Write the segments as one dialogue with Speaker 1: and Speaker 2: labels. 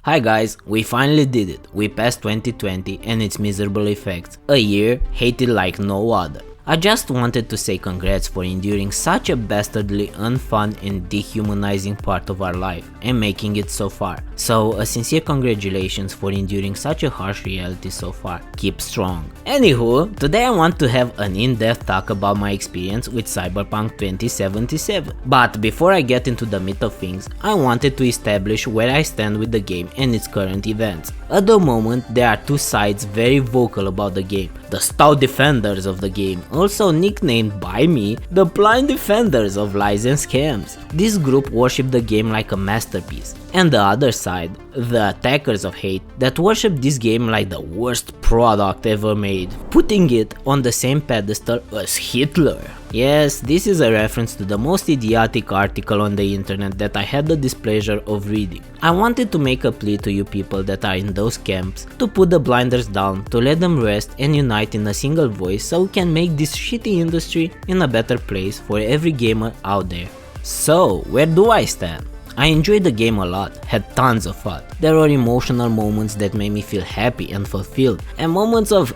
Speaker 1: Hi guys, we finally did it. We passed 2020 and its miserable effects. A year hated like no other. I just wanted to say congrats for enduring such a bastardly unfun and dehumanizing part of our life and making it so far. So a sincere congratulations for enduring such a harsh reality so far. Keep strong. Anywho, today I want to have an in-depth talk about my experience with Cyberpunk 2077. But before I get into the meat of things, I wanted to establish where I stand with the game and its current events. At the moment, there are two sides very vocal about the game. The stout defenders of the game, also nicknamed by me, the blind defenders of lies and scams. This group worship the game like a masterpiece. And the other side, the attackers of hate, that worship this game like the worst product ever made, putting it on the same pedestal as Hitler. Yes, this is a reference to the most idiotic article on the internet that I had the displeasure of reading. I wanted to make a plea to you people that are in those camps to put the blinders down, to let them rest and unite in a single voice so we can make this shitty industry in a better place for every gamer out there. So, where do I stand? I enjoyed the game a lot, had tons of fun. There were emotional moments that made me feel happy and fulfilled, and moments of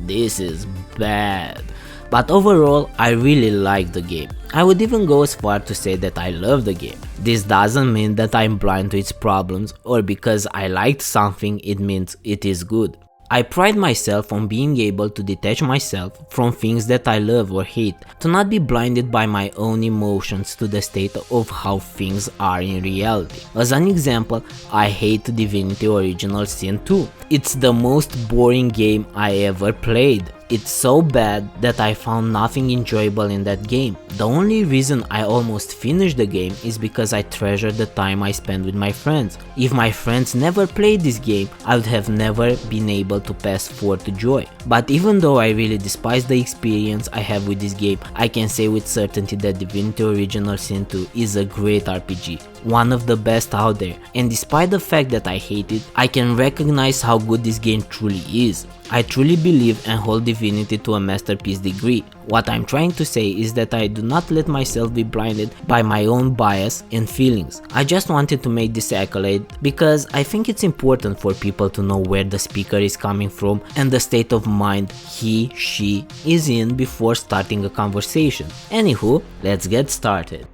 Speaker 1: this is bad. But overall, I really liked the game. I would even go as far to say that I love the game. This doesn't mean that I'm blind to its problems, or because I liked something it means it is good. I pride myself on being able to detach myself from things that I love or hate, to not be blinded by my own emotions to the state of how things are in reality. As an example, I hate Divinity Original Sin 2. It's the most boring game I ever played. It's so bad that I found nothing enjoyable in that game. The only reason I almost finished the game is because I treasure the time I spend with my friends. If my friends never played this game, I would have never been able to pass forward to joy. But even though I really despise the experience I have with this game, I can say with certainty that Divinity Original Sin 2 is a great RPG, one of the best out there, and despite the fact that I hate it, I can recognize how good this game truly is. I truly believe and hold Divinity to a masterpiece degree. What I'm trying to say is that I do not let myself be blinded by my own bias and feelings. I just wanted to make this accolade because I think it's important for people to know where the speaker is coming from and the state of mind he/she is in before starting a conversation. Anywho, let's get started.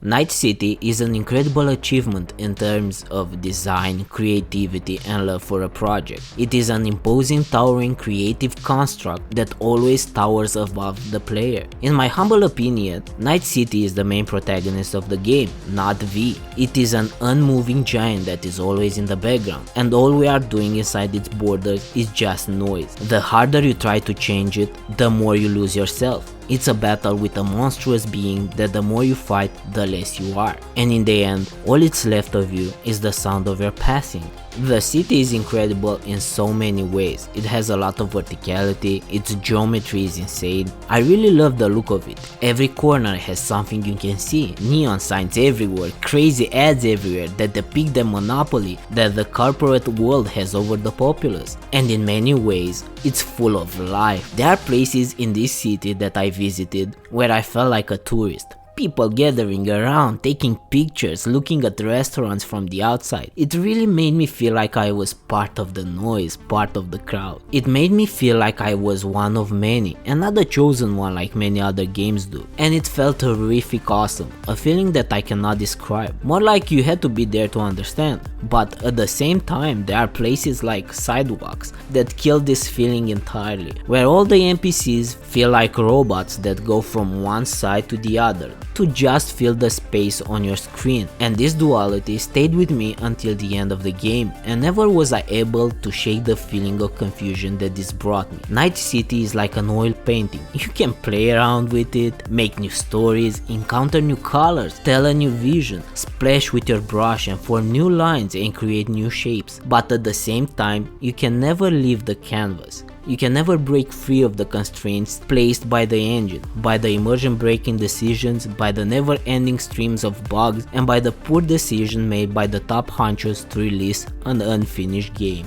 Speaker 1: Night City is an incredible achievement in terms of design, creativity and love for a project. It is an imposing, towering, creative construct that always towers above the player. In my humble opinion, Night City is the main protagonist of the game, not V. It is an unmoving giant that is always in the background, and all we are doing inside its borders is just noise. The harder you try to change it, the more you lose yourself. It's a battle with a monstrous being that the more you fight, the less you are. And in the end, all it's left of you is the sound of your passing. The city is incredible in so many ways. It has a lot of verticality, its geometry is insane. I really love the look of it. Every corner has something you can see. Neon signs everywhere, crazy ads everywhere that depict the monopoly that the corporate world has over the populace. And in many ways, it's full of life. There are places in this city that I visited where I felt like a tourist. People gathering around, taking pictures, looking at restaurants from the outside. It really made me feel like I was part of the noise, part of the crowd. It made me feel like I was one of many, and not the chosen one like many other games do. And it felt horrific awesome, a feeling that I cannot describe. More like you had to be there to understand. But at the same time, there are places like sidewalks that kill this feeling entirely, where all the NPCs feel like robots that go from one side to the other to just fill the space on your screen. And this duality stayed with me until the end of the game, and never was I able to shake the feeling of confusion that this brought me. Night City is like an oil painting. You can play around with it, make new stories, encounter new colors, tell a new vision, splash with your brush and form new lines and create new shapes. But at the same time, you can never leave the canvas. You can never break free of the constraints placed by the engine, by the immersion breaking decisions, by the never-ending streams of bugs, and by the poor decision made by the top honchos to release an unfinished game.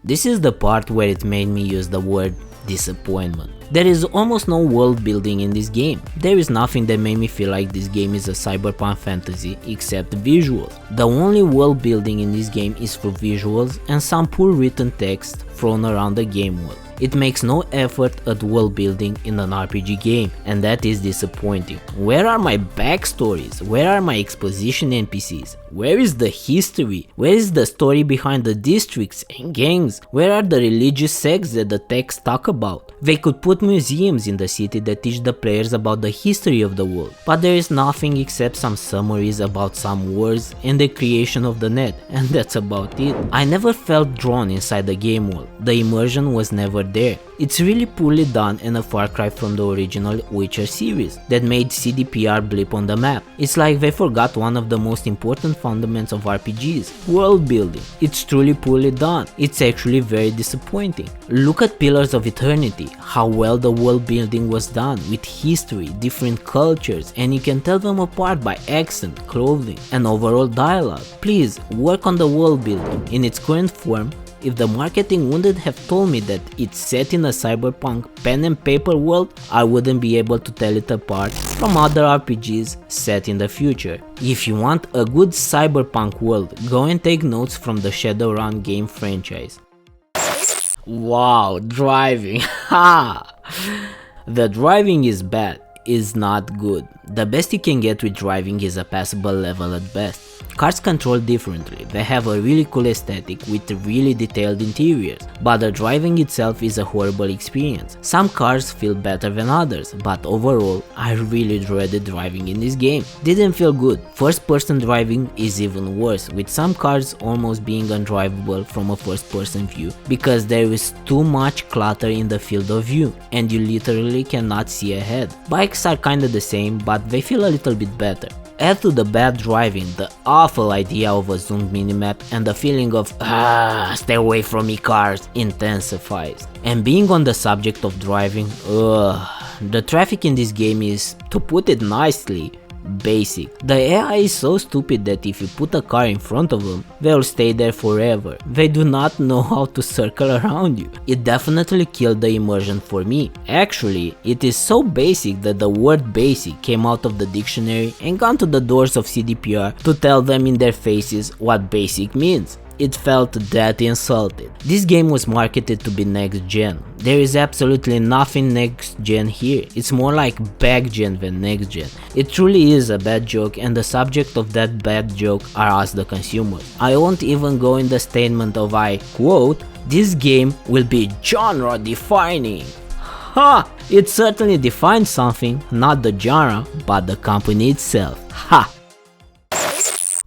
Speaker 1: This is the part where it made me use the word disappointment. There is almost no world building in this game. There is nothing that made me feel like this game is a cyberpunk fantasy except visuals. The only world building in this game is through visuals and some poor written text thrown around the game world. It makes no effort at world building in an RPG game, and that is disappointing. Where are my backstories? Where are my exposition NPCs? Where is the history? Where is the story behind the districts and gangs? Where are the religious sects that the texts talk about? They could put museums in the city that teach the players about the history of the world, but there is nothing except some summaries about some wars and the creation of the net, and that's about it. I never felt drawn inside the game world. The immersion was never there. It's really poorly done and a far cry from the original Witcher series that made CDPR blip on the map. It's like they forgot one of the most important fundamentals of RPGs, world building. It's truly poorly done. It's actually very disappointing. Look at Pillars of Eternity, how well the world building was done with history, different cultures, and you can tell them apart by accent, clothing, and overall dialogue. Please work on the world building. In its current form, if the marketing wouldn't have told me that it's set in a cyberpunk pen and paper world, I wouldn't be able to tell it apart from other RPGs set in the future. If you want a good cyberpunk world, go and take notes from the Shadowrun game franchise. Wow, driving, ha! The driving is bad, is not good. The best you can get with driving is a passable level at best. Cars control differently, they have a really cool aesthetic with really detailed interiors, but the driving itself is a horrible experience. Some cars feel better than others, but overall, I really dreaded driving in this game. Didn't feel good. First person driving is even worse, with some cars almost being undrivable from a first person view, because there is too much clutter in the field of view, and you literally cannot see ahead. Bikes are kinda the same, but they feel a little bit better. Add to the bad driving the awful idea of a zoomed minimap, and the feeling of stay away from me cars intensifies. And being on the subject of driving, the traffic in this game is, to put it nicely, basic. The AI is so stupid that if you put a car in front of them, they'll stay there forever. They do not know how to circle around you. It definitely killed the immersion for me. Actually, it is so basic that the word basic came out of the dictionary and gone to the doors of CDPR to tell them in their faces what basic means. It felt that insulted. This game was marketed to be next gen. There is absolutely nothing next gen here. It's more like back gen than next gen. It truly is a bad joke, and the subject of that bad joke are us the consumers. I won't even go in the statement of I quote, "This game will be genre defining." Ha! It certainly defines something, not the genre, but the company itself. Ha!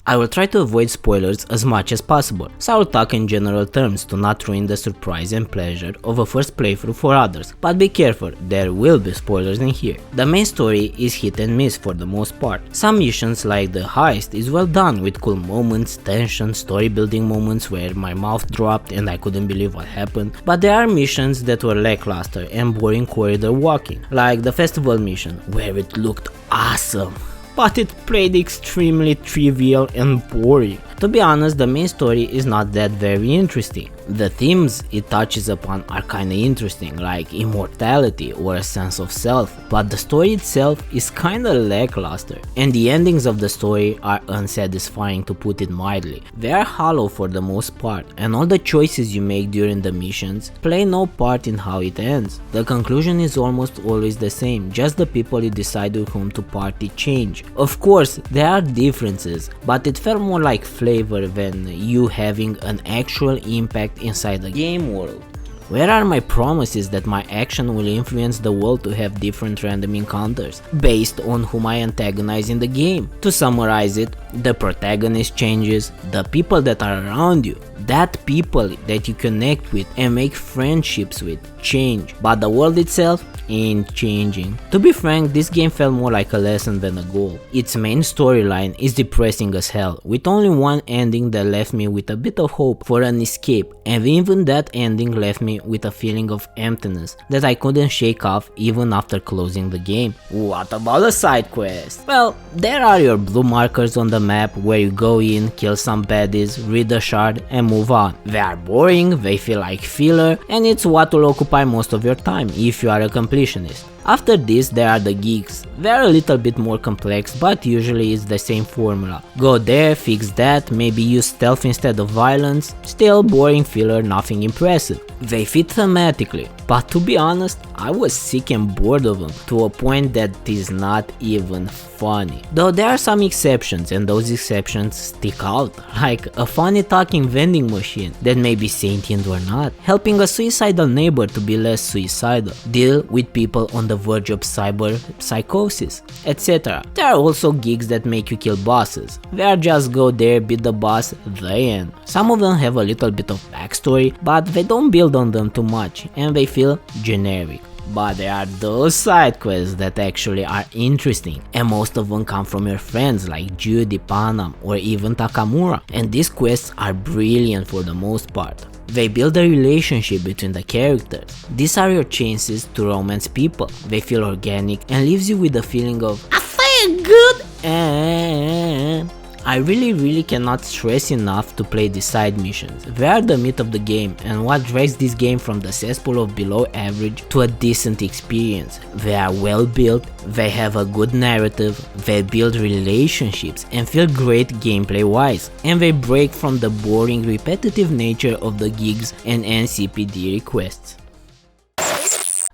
Speaker 1: I will try to avoid spoilers as much as possible, so I will talk in general terms to not ruin the surprise and pleasure of a first playthrough for others, but be careful, there will be spoilers in here. The main story is hit and miss for the most part. Some missions like the heist is well done with cool moments, tension, story building moments where my mouth dropped and I couldn't believe what happened, but there are missions that were lackluster and boring corridor walking, like the festival mission where it looked awesome, but it played extremely trivial and boring. To be honest, the main story is not that very interesting. The themes it touches upon are kinda interesting, like immortality or a sense of self, but the story itself is kinda lackluster, and the endings of the story are unsatisfying, to put it mildly. They are hollow for the most part, and all the choices you make during the missions play no part in how it ends. The conclusion is almost always the same, just the people you decide with whom to party change. Of course, there are differences, but it felt more like flavor than you having an actual impact inside the game world. Where are my promises that my action will influence the world to have different random encounters based on whom I antagonize in the game? To summarize it, the protagonist changes, the people that are around you, that people that you connect with and make friendships with, change, but the world itself ain't changing. To be frank, this game felt more like a lesson than a goal. Its main storyline is depressing as hell, with only one ending that left me with a bit of hope for an escape, and even that ending left me with a feeling of emptiness that I couldn't shake off even after closing the game. What about a side quest? Well, there are your blue markers on the the map where you go in, kill some baddies, read a shard and move on. They are boring, they feel like filler, and it's what will occupy most of your time if you are a completionist. After this there are the gigs. They are a little bit more complex, but usually it's the same formula. Go there, fix that, maybe use stealth instead of violence, still boring filler, nothing impressive. They fit thematically, but to be honest, I was sick and bored of them to a point that is not even funny. Though there are some exceptions, and those exceptions stick out, like a funny talking vending machine that may be sentient or not, helping a suicidal neighbor to be less suicidal, deal with people on the verge of cyber psychosis, etc. There are also gigs that make you kill bosses. They are just go there, beat the boss, the end. Some of them have a little bit of backstory, but they don't build on them too much and they feel generic. But there are those side quests that actually are interesting, and most of them come from your friends like Judy, Panam or even Takamura, and these quests are brilliant for the most part. They build a relationship between the characters. These are your chances to romance people. They feel organic and leaves you with the feeling of I feel good, and I really cannot stress enough to play the side missions. They are the meat of the game and what drags this game from the cesspool of below average to a decent experience. They are well built, they have a good narrative, they build relationships and feel great gameplay wise, and they break from the boring repetitive nature of the gigs and NCPD requests.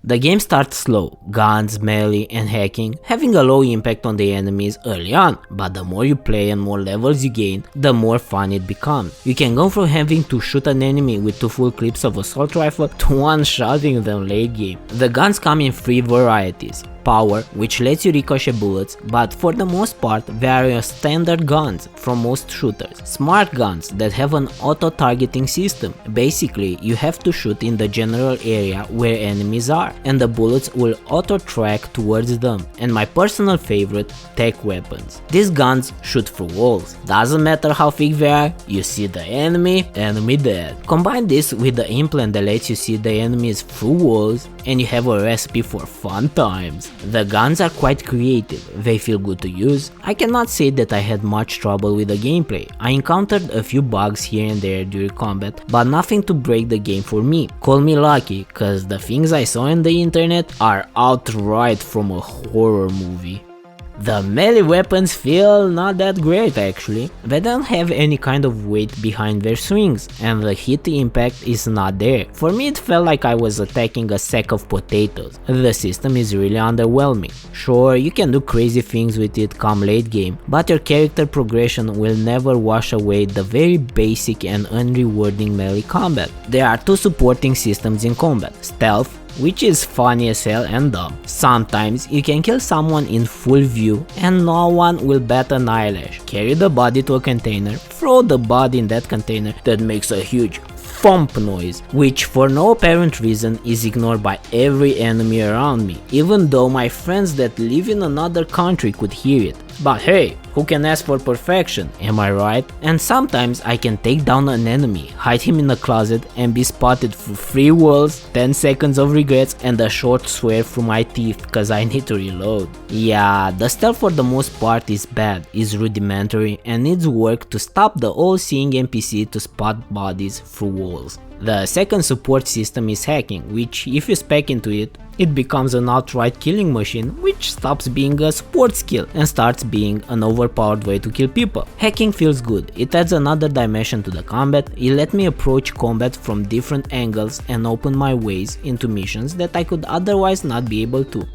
Speaker 1: The game starts slow, guns, melee and hacking having a low impact on the enemies early on, but the more you play and more levels you gain, the more fun it becomes. You can go from having to shoot an enemy with 2 full clips of assault rifle to one-shotting them late game. The guns come in 3 varieties. Power, which lets you ricochet bullets, but for the most part they are your standard guns from most shooters. Smart guns that have an auto-targeting system. Basically, you have to shoot in the general area where enemies are, and the bullets will auto-track towards them. And my personal favorite, tech weapons. These guns shoot through walls. Doesn't matter how thick they are, you see the enemy dead. Combine this with the implant that lets you see the enemies through walls, and you have a recipe for fun times. The guns are quite creative, they feel good to use. I cannot say that I had much trouble with the gameplay. I encountered a few bugs here and there during combat, but nothing to break the game for me. Call me lucky, cause the things I saw on the internet are outright from a horror movie. The melee weapons feel not that great actually. They don't have any kind of weight behind their swings, and the hit impact is not there. For me it felt like I was attacking a sack of potatoes. The system is really underwhelming. Sure, you can do crazy things with it come late game, but your character progression will never wash away the very basic and unrewarding melee combat. There are 2 supporting systems in combat: stealth, which is funny as hell and dumb. Sometimes you can kill someone in full view and no one will bat an eyelash. Carry the body to a container, throw the body in that container that makes a huge thump noise, which for no apparent reason is ignored by every enemy around me, even though my friends that live in another country could hear it. But hey, who can ask for perfection, am I right? And sometimes I can take down an enemy, hide him in a closet and be spotted for 3 walls, 10 seconds of regrets and a short swear through my teeth cause I need to reload. Yeah, the stealth for the most part is bad, is rudimentary and needs work to stop the all-seeing NPC to spot bodies through walls. The second support system is hacking, which if you spec into it, it becomes an outright killing machine, which stops being a support skill and starts being an overpowered way to kill people. Hacking feels good, it adds another dimension to the combat, it let me approach combat from different angles and open my ways into missions that I could otherwise not be able to.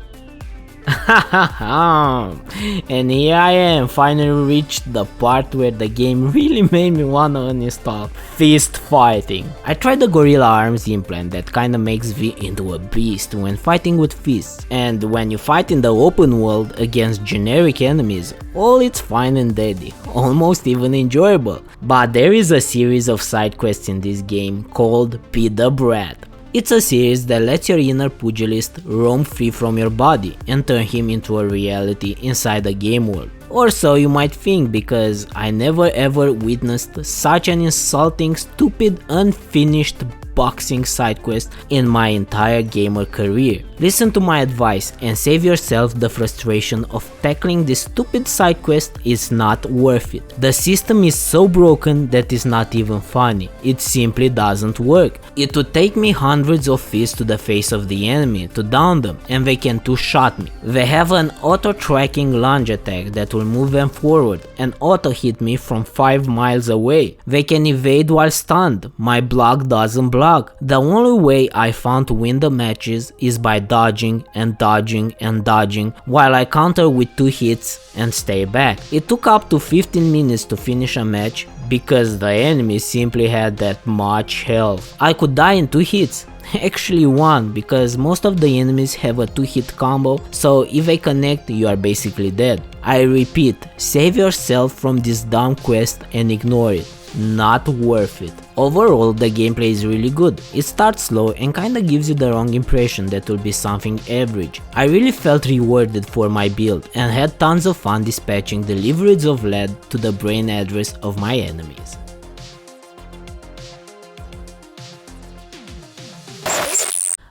Speaker 1: And here I am, finally reached the part where the game really made me wanna uninstall. Fist fighting. I tried the gorilla arms implant that kinda makes V into a beast when fighting with fists, and when you fight in the open world against generic enemies, all it's fine and dandy, almost even enjoyable. But there is a series of side quests in this game called Be the Brat. It's a series that lets your inner pugilist roam free from your body and turn him into a reality inside the game world. Or so you might think, because I never ever witnessed such an insulting, stupid, unfinished boxing side quest in my entire gamer career. Listen to my advice and save yourself the frustration of tackling this stupid side quest. Is not worth it. The system is so broken that it's not even funny. It simply doesn't work. It would take me hundreds of fists to the face of the enemy to down them, and they can two-shot me. They have an auto-tracking lunge attack that will move them forward and auto-hit me from 5 miles away. They can evade while stunned. My block doesn't block. The only way I found to win the matches is by dodging and dodging and dodging while I counter with 2 hits and stay back. It took up to 15 minutes to finish a match because the enemy simply had that much health. I could die in 2 hits. Actually 1, because most of the enemies have a 2-hit combo, so if they connect you are basically dead. I repeat, save yourself from this dumb quest and ignore it. Not worth it. Overall, the gameplay is really good. It starts slow and kinda gives you the wrong impression that will be something average. I really felt rewarded for my build and had tons of fun dispatching deliveries of lead to the brain address of my enemies.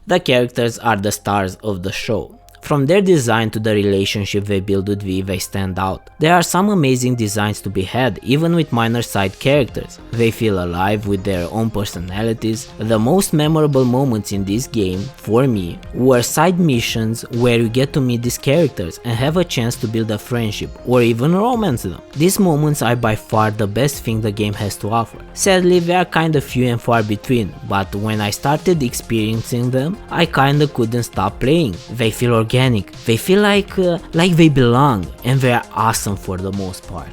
Speaker 1: The characters are the stars of the show. From their design to the relationship they build with V, they stand out. There are some amazing designs to be had, even with minor side characters. They feel alive with their own personalities. The most memorable moments in this game, for me, were side missions where you get to meet these characters and have a chance to build a friendship or even romance them. These moments are by far the best thing the game has to offer. Sadly, they are kinda few and far between, but when I started experiencing them, I kinda couldn't stop playing. They feel organic. They feel like they belong, and they are awesome for the most part.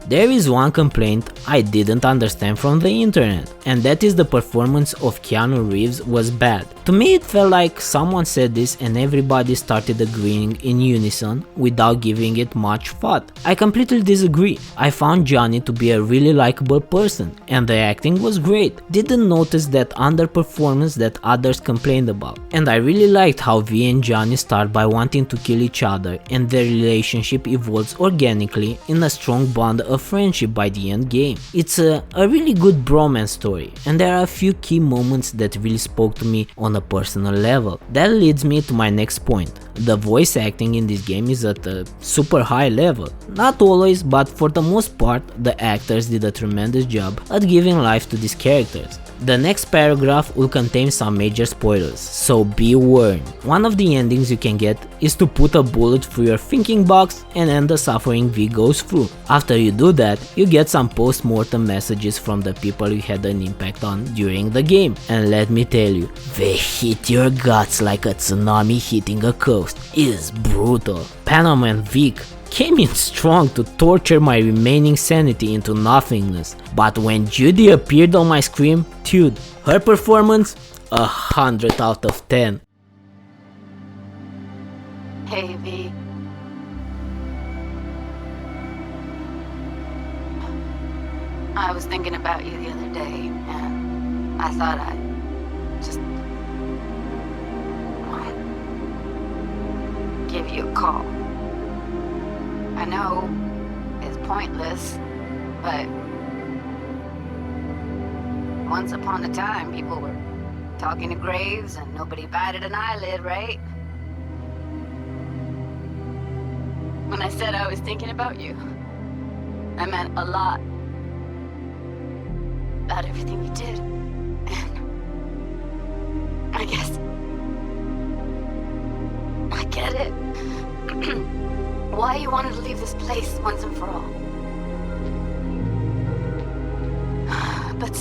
Speaker 1: There is one complaint I didn't understand from the internet, and that is the performance of Keanu Reeves was bad. To me it felt like someone said this and everybody started agreeing in unison without giving it much thought. I completely disagree. I found Johnny to be a really likable person and the acting was great. Didn't notice that underperformance that others complained about. And I really liked how V and Johnny start by wanting to kill each other and their relationship evolves organically in a strong bond of friendship by the end game. It's a really good bromance story, and there are a few key moments that really spoke to me on a personal level. That leads me to my next point. The voice acting in this game is at a super high level. Not always, but for the most part, the actors did a tremendous job at giving life to these characters. The next paragraph will contain some major spoilers, so be warned. One of the endings you can get is to put a bullet through your thinking box and end the suffering V goes through. After you do that, you get some post-mortem messages from the people you had an impact on during the game. And let me tell you, they hit your guts like a tsunami hitting a coast. It is brutal. Panam and Vic came in strong to torture my remaining sanity into nothingness, but when Judy appeared on my screen, dude, her performance, 100 out of 10.
Speaker 2: Hey V. I was thinking about you the other day, and I thought I'd just give you a call. I know it's pointless, but once upon a time people were talking to graves and nobody batted an eyelid, right? When I said I was thinking about you, I meant a lot. About everything you did. And I guess I get it. Why you wanted to leave this place once and for all. But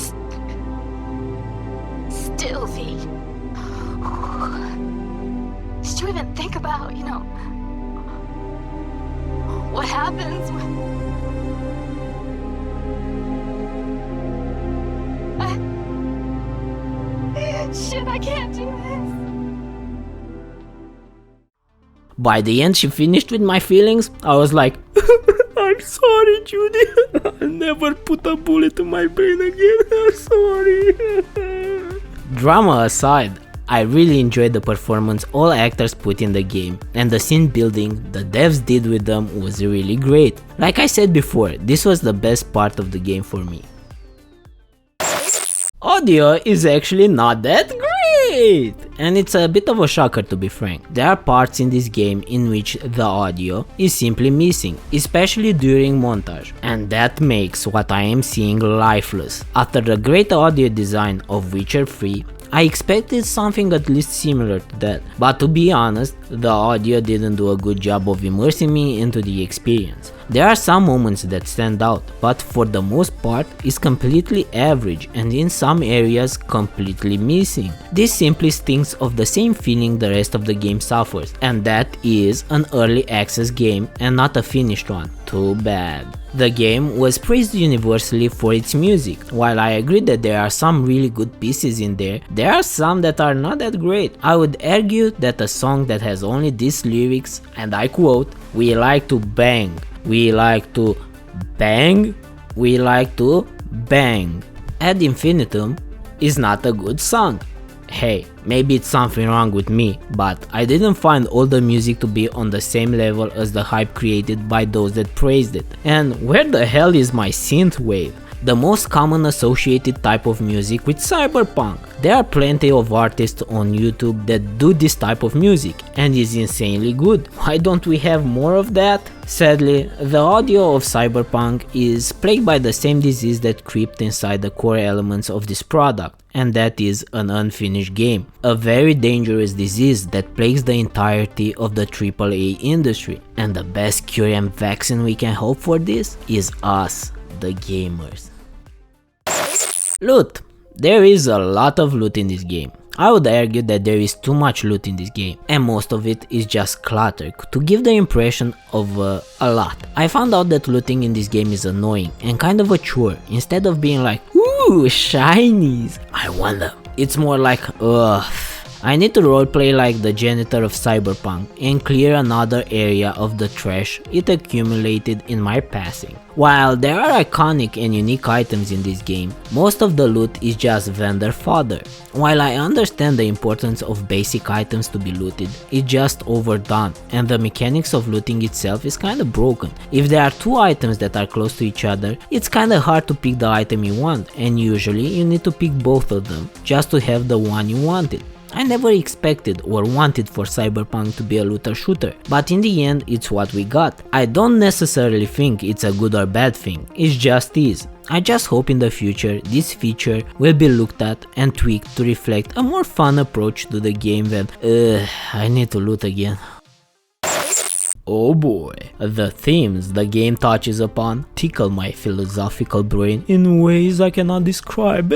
Speaker 2: still, V. Did you even think about, what happens when... Shit, I can't do this.
Speaker 1: By the end she finished with my feelings, I was like, I'm sorry Judy, I'll never put a bullet to my brain again, I'm sorry. Drama aside, I really enjoyed the performance all actors put in the game, and the scene building the devs did with them was really great. Like I said before, this was the best part of the game for me. audio is actually not that great! And it's a bit of a shocker, to be frank. There are parts in this game in which the audio is simply missing, especially during montage, and that makes what I am seeing lifeless. After the great audio design of Witcher 3, I expected something at least similar to that, but to be honest, the audio didn't do a good job of immersing me into the experience. There are some moments that stand out, but for the most part is completely average and in some areas completely missing. This simply stinks of the same feeling the rest of the game suffers, and that is an early access game and not a finished one. Too bad. The game was praised universally for its music. While I agree that there are some really good pieces in there, there are some that are not that great. I would argue that a song that has only these lyrics, and I quote, "We like to bang, we like to bang, we like to bang," ad infinitum, is not a good song. Hey, maybe it's something wrong with me, but I didn't find all the music to be on the same level as the hype created by those that praised it. And where the hell is my synthwave? The most common associated type of music with Cyberpunk. There are plenty of artists on YouTube that do this type of music and is insanely good. Why don't we have more of that? Sadly, the audio of Cyberpunk is plagued by the same disease that crept inside the core elements of this product, and that is an unfinished game. A very dangerous disease that plagues the entirety of the AAA industry, and the best cure and vaccine we can hope for this is us, the gamers. Loot. There is a lot of loot in this game. I would argue that there is too much loot in this game, and most of it is just clutter to give the impression of a lot. I found out that looting in this game is annoying and kind of a chore. Instead of being like, ooh, shinies, I want them. It's more like, ugh. I need to roleplay like the janitor of Cyberpunk and clear another area of the trash it accumulated in my passing. While there are iconic and unique items in this game, most of the loot is just vendor fodder. While I understand the importance of basic items to be looted, it's just overdone, and the mechanics of looting itself is kinda broken. If there are two items that are close to each other, it's kinda hard to pick the item you want, and usually you need to pick both of them just to have the one you wanted. I never expected or wanted for Cyberpunk to be a looter shooter, but in the end it's what we got. I don't necessarily think it's a good or bad thing, it just is. I just hope in the future this feature will be looked at and tweaked to reflect a more fun approach to the game than I need to loot again. Oh boy, the themes the game touches upon tickle my philosophical brain in ways I cannot describe.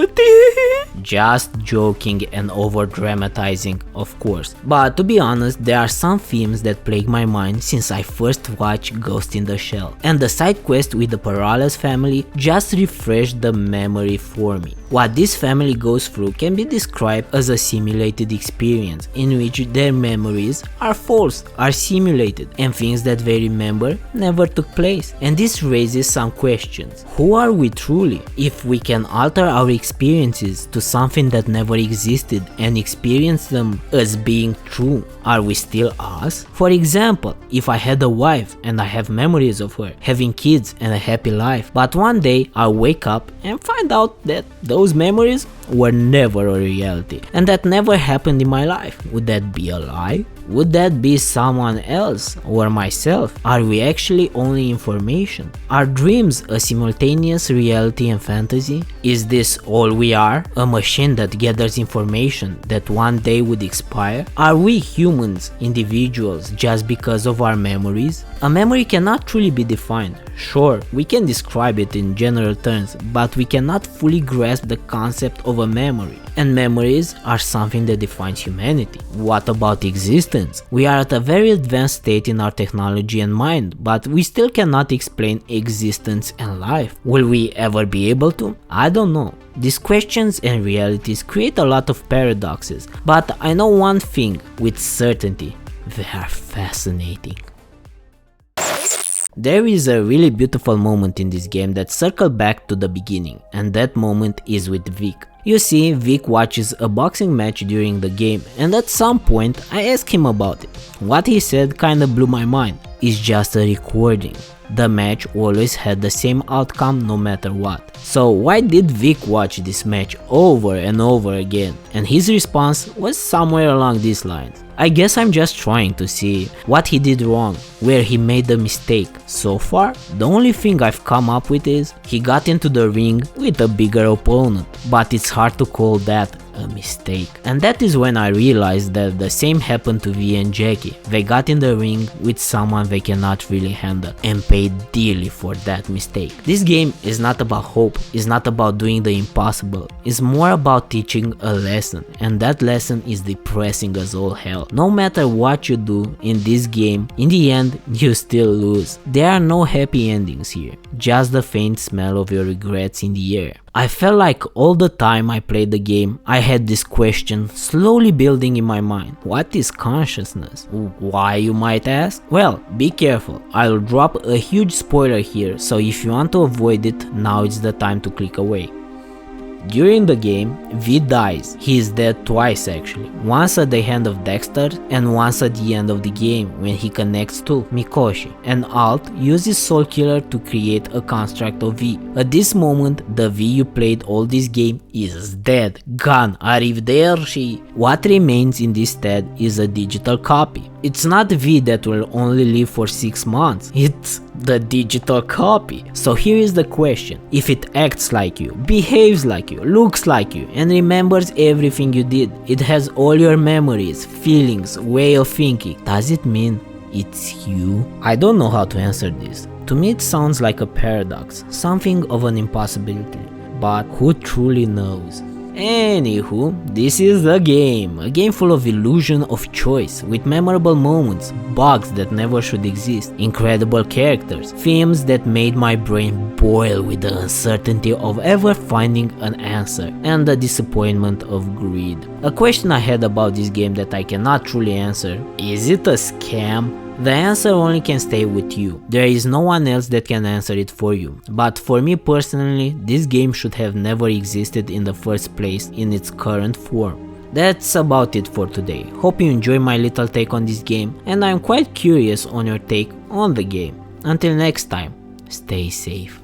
Speaker 1: Just joking and over dramatizing, of course, but to be honest, there are some themes that plague my mind since I first watched Ghost in the Shell, and the side quest with the Perales family just refreshed the memory for me. What this family goes through can be described as a simulated experience in which their memories are false, are simulated, and things that they remember never took place. And this raises some questions. Who are we truly? If we can alter our experiences to something that never existed and experience them as being true, are we still us? For example, if I had a wife and I have memories of her having kids and a happy life, but one day I'll wake up and find out that those memories were never a reality and that never happened in my life, would that be a lie? Would that be someone else or myself? Are we actually only information? Are dreams a simultaneous reality and fantasy? Is this all we are? A machine that gathers information that one day would expire? Are we humans, individuals, just because of our memories? A memory cannot truly be defined. Sure, we can describe it in general terms, but we cannot fully grasp the concept of a memory. And memories are something that defines humanity. What about existence? We are at a very advanced state in our technology and mind, but we still cannot explain existence and life. Will we ever be able to? I don't know. These questions and realities create a lot of paradoxes, but I know one thing with certainty: they are fascinating. There is a really beautiful moment in this game that circles back to the beginning, and that moment is with Vic. You see, Vic watches a boxing match during the game, and at some point I asked him about it. What he said kinda blew my mind. It's just a recording. The match always had the same outcome no matter what. So why did Vic watch this match over and over again? And his response was somewhere along these lines. I guess I'm just trying to see what he did wrong, where he made the mistake. So far, the only thing I've come up with is he got into the ring with a bigger opponent, but it's hard to call that a mistake. And that is when I realized that the same happened to V and Jackie. They got in the ring with someone they cannot really handle and paid dearly for that mistake. This game is not about hope, it's not about doing the impossible, it's more about teaching a lesson, and that lesson is depressing as all hell. No matter what you do in this game, in the end you still lose. There are no happy endings here, just the faint smell of your regrets in the air. I felt like all the time I played the game, I had this question slowly building in my mind. What is consciousness? Why, you might ask? Well, be careful, I'll drop a huge spoiler here, so if you want to avoid it, now is the time to click away. During the game, V dies. He is dead twice actually, once at the hand of Dexter and once at the end of the game when he connects to Mikoshi, and Alt uses Soul Killer to create a construct of V. At this moment, the V you played all this game is dead, gone, arrivederci. What remains in this stead is a digital copy. It's not V that will only live for 6 months, it's the digital copy. So here is the question: if it acts like you, behaves like you, looks like you, and remembers everything you did, it has all your memories, feelings, way of thinking, does it mean it's you? I don't know how to answer this. To me it sounds like a paradox, something of an impossibility, but who truly knows? Anywho, this is a game full of illusion of choice, with memorable moments, bugs that never should exist, incredible characters, themes that made my brain boil with the uncertainty of ever finding an answer, and the disappointment of greed. A question I had about this game that I cannot truly answer: is it a scam? The answer only can stay with you. There is no one else that can answer it for you. But for me personally, this game should have never existed in the first place in its current form. That's about it for today. Hope you enjoy my little take on this game, and I'm quite curious on your take on the game. Until next time, stay safe.